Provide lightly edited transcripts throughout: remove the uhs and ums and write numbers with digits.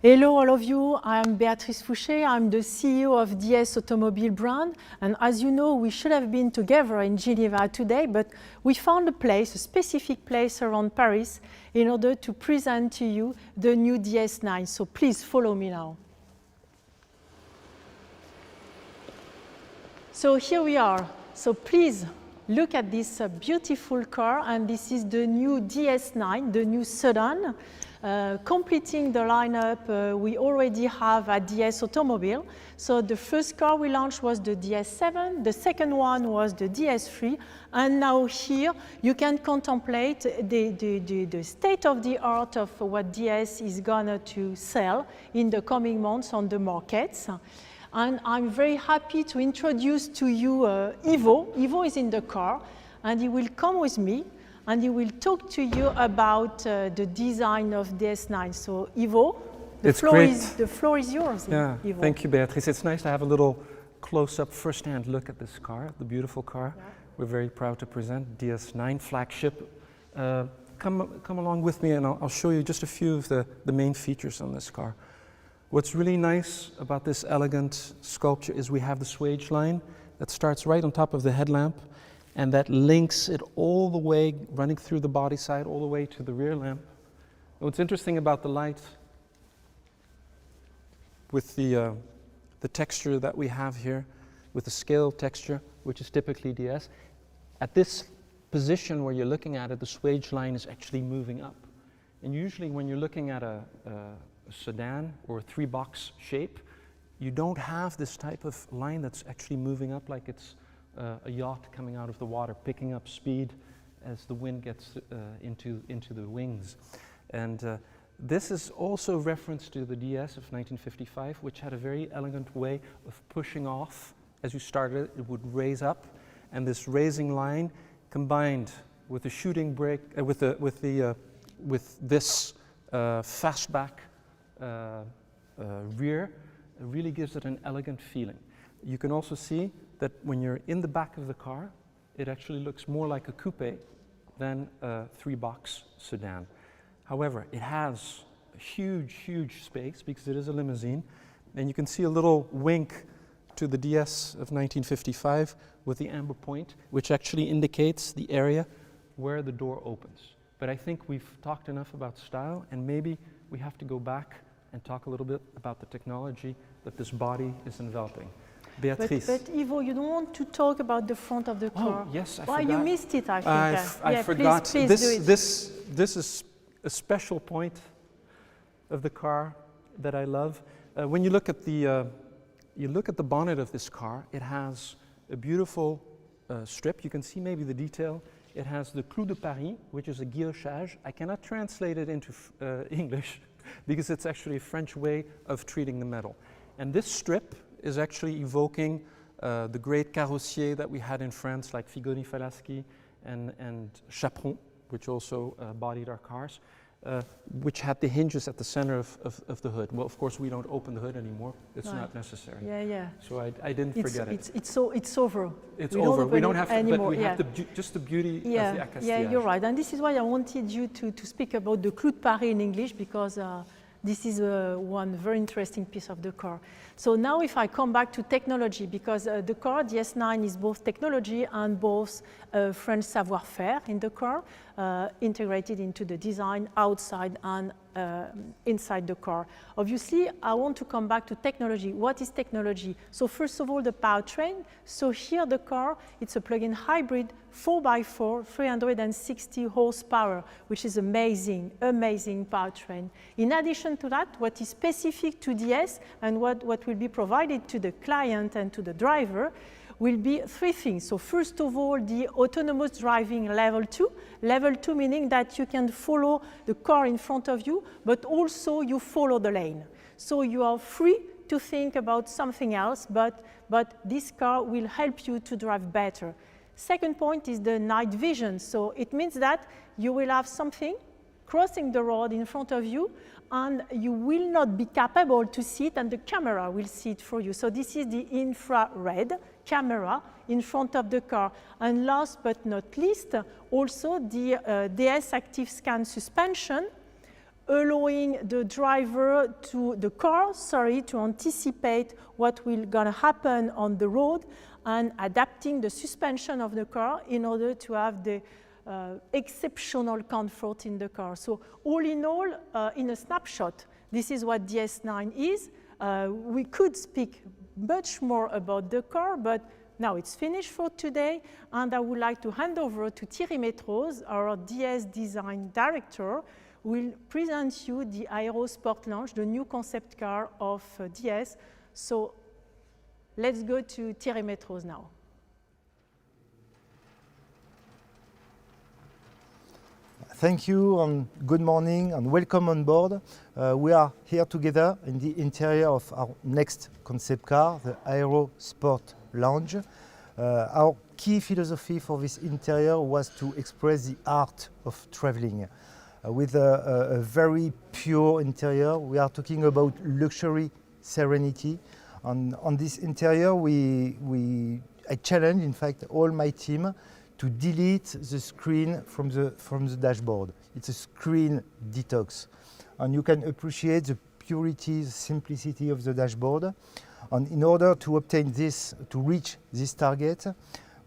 Hello all of you, I'm Beatrice Foucher, I'm the CEO of DS Automobile brand, and as you know we should have been together in Geneva today, but we found a place, a specific place around Paris in order to present to you the new DS9, so please follow me now. So here we are, so please look at this beautiful car, and this is the new DS9, the new sedan. Completing the lineup we already have at DS Automobile. So the first car we launched was the DS7, the second one was the DS3, and now here you can contemplate the state of the art of what DS is gonna to sell in the coming months on the markets. And I'm very happy to introduce to you Ivo. Ivo is in the car and he will come with me and he will talk to you about the design of DS9. So Ivo, the floor is yours. Yeah, Ivo. Thank you, Beatrice. It's nice to have a little close-up, first-hand look at this car, the beautiful car. Yeah. We're very proud to present DS9 flagship. Come along with me and I'll show you just a few of the main features on this car. What's really nice about this elegant sculpture is we have the swage line that starts right on top of the headlamp, and that links it all the way, running through the body side, all the way to the rear lamp. And what's interesting about the light, with the texture that we have here, with the scale texture, which is typically DS, at this position where you're looking at it, the swage line is actually moving up. And usually when you're looking at a sedan or a three-box shape, you don't have this type of line that's actually moving up like it's a yacht coming out of the water, picking up speed as the wind gets into the wings. And this is also reference to the DS of 1955, which had a very elegant way of pushing off. As you started, it would raise up, and this raising line combined with the shooting brake, with this fastback rear, really gives it an elegant feeling. You can also see that when you're in the back of the car, it actually looks more like a coupe than a three-box sedan. However, it has a huge, huge space because it is a limousine, and you can see a little wink to the DS of 1955 with the amber point, which actually indicates the area where the door opens. But I think we've talked enough about style, and maybe we have to go back and talk a little bit about the technology that this body is enveloping. Beatrice. But Ivo, you don't want to talk about the front of the car? Oh, yes, I forgot. You missed it, I think. I forgot. Please do it. This is a special point of the car that I love. When you look at the bonnet of this car, it has a beautiful strip. You can see maybe the detail. It has the clou de Paris, which is a guillochage. I cannot translate it into English because it's actually a French way of treating the metal. And this strip is actually evoking the great carrossiers that we had in France, like Figoni-Falaschi and Chaperon, which also bodied our cars, which had the hinges at the center of the hood. Well, of course, we don't open the hood anymore. It's not necessary. Yeah, yeah. So I didn't forget it. It's over. It's over. We don't have to, anymore. But we have just the beauty of the accastillage. Yeah, you're right. And this is why I wanted you to speak about the clou de Paris in English, because this is one very interesting piece of the car. So now if I come back to technology, because the car, DS9, is both technology and both French savoir-faire in the car, integrated into the design outside and inside the car. Obviously, I want to come back to technology. What is technology? So first of all, the powertrain. So here the car, it's a plug-in hybrid 4x4, 360 horsepower, which is amazing, amazing powertrain. In addition to that, what is specific to DS and what will be provided to the client and to the driver will be three things. So first of all, the autonomous driving level 2. Level 2 meaning that you can follow the car in front of you, but also you follow the lane. So you are free to think about something else, but this car will help you to drive better. Second point is the night vision. So it means that you will have something crossing the road in front of you, and you will not be capable to see it, and the camera will see it for you. So this is the infrared camera in front of the car. And last but not least, also the DS Active Scan suspension allowing the driver the car to anticipate what will gonna happen on the road and adapting the suspension of the car in order to have the exceptional comfort in the car. So all in all, in a snapshot, this is what DS9 is. We could speak much more about the car, but now it's finished for today, and I would like to hand over to Thierry Métroz, our DS Design Director, who will present you the AERO Sport Lounge, the new concept car of DS. So let's go to Thierry Métroz now. Thank you and good morning and welcome on board. We are here together in the interior of our next concept car, the AERO Sport Lounge. Our key philosophy for this interior was to express the art of traveling. With a very pure interior, we are talking about luxury, serenity. On this interior, I challenge, in fact, all my team to delete the screen from the dashboard. It's a screen detox. And you can appreciate the purity, the simplicity of the dashboard. And in order to obtain this, to reach this target,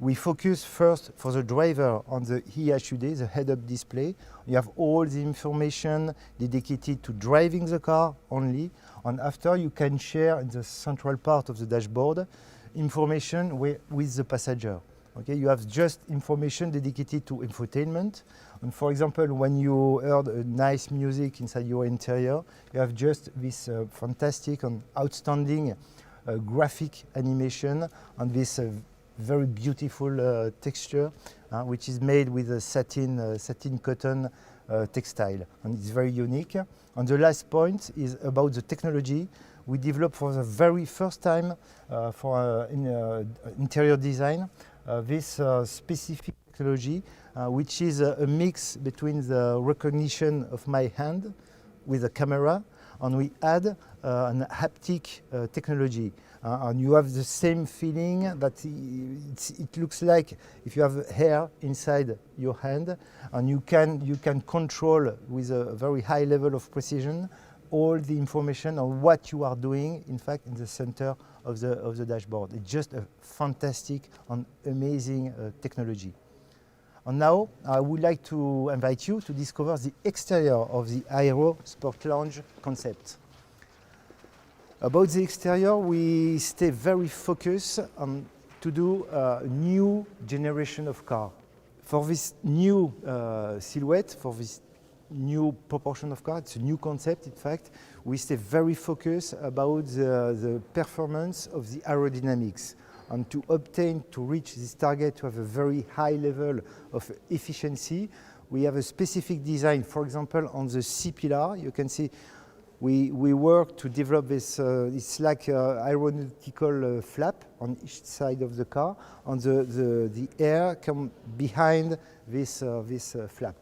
we focus first for the driver on the HUD, the head-up display. You have all the information dedicated to driving the car only. And after, you can share in the central part of the dashboard information with the passenger. Okay, you have just information dedicated to infotainment. And for example, when you heard a nice music inside your interior, you have just this fantastic and outstanding graphic animation and this very beautiful texture, which is made with a satin cotton textile, and it's very unique. And the last point is about the technology. We developed for the very first time in interior design this specific technology, which is a mix between the recognition of my hand with a camera, and we add an haptic technology. And you have the same feeling that it looks like if you have hair inside your hand, and you can control with a very high level of precision all the information on what you are doing, in fact, in the center of the dashboard. It's just a fantastic and amazing technology. And now I would like to invite you to discover the exterior of the AERO Sport Lounge concept. About the exterior, we stay very focused on to do a new generation of car. For this new silhouette, for this new proportion of car, it's a new concept, in fact, we stay very focused about the performance of the aerodynamics. And to reach this target, to have a very high level of efficiency, we have a specific design. For example, on the C-pillar, you can see we work to develop this, it's like aeronautical flap on each side of the car, and the air comes behind this flap.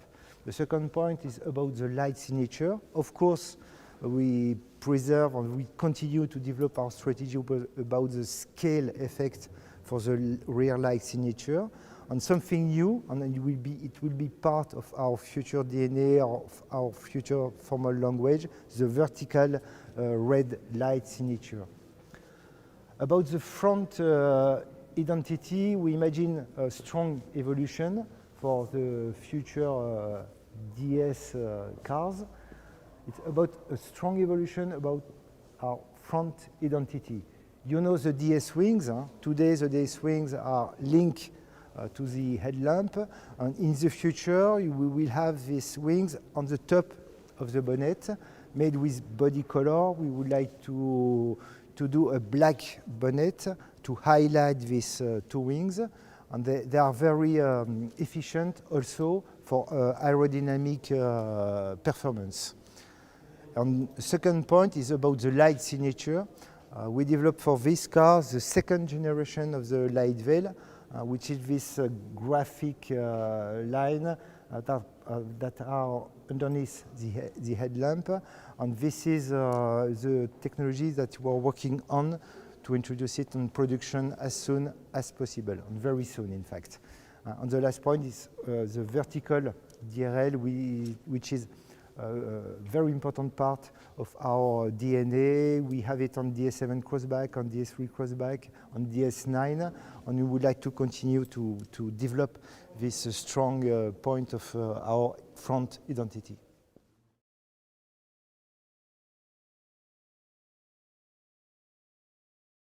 The second point is about the light signature. Of course, we preserve and we continue to develop our strategy about the scale effect for the rear light signature. And something new, and it will be part of our future DNA, of our future formal language, the vertical red light signature. About the front identity, we imagine a strong evolution for the future DS cars. It's about a strong evolution about our front identity. You know the DS wings. Today the DS wings are linked to the headlamp, and in the future we will have these wings on the top of the bonnet, made with body color. We would like to do a black bonnet to highlight these two wings, and they are very efficient also for aerodynamic performance. And the second point is about the light signature. We developed for this car the second generation of the light veil, which is this graphic line that are underneath the headlamp. And this is the technology that we're working on to introduce it in production as soon as possible, and very soon, in fact. And the last point is the vertical DRL, which is very important part of our DNA. We have it on DS7 crossback, on DS3 crossback, on DS9, and we would like to continue to develop this strong point of our front identity.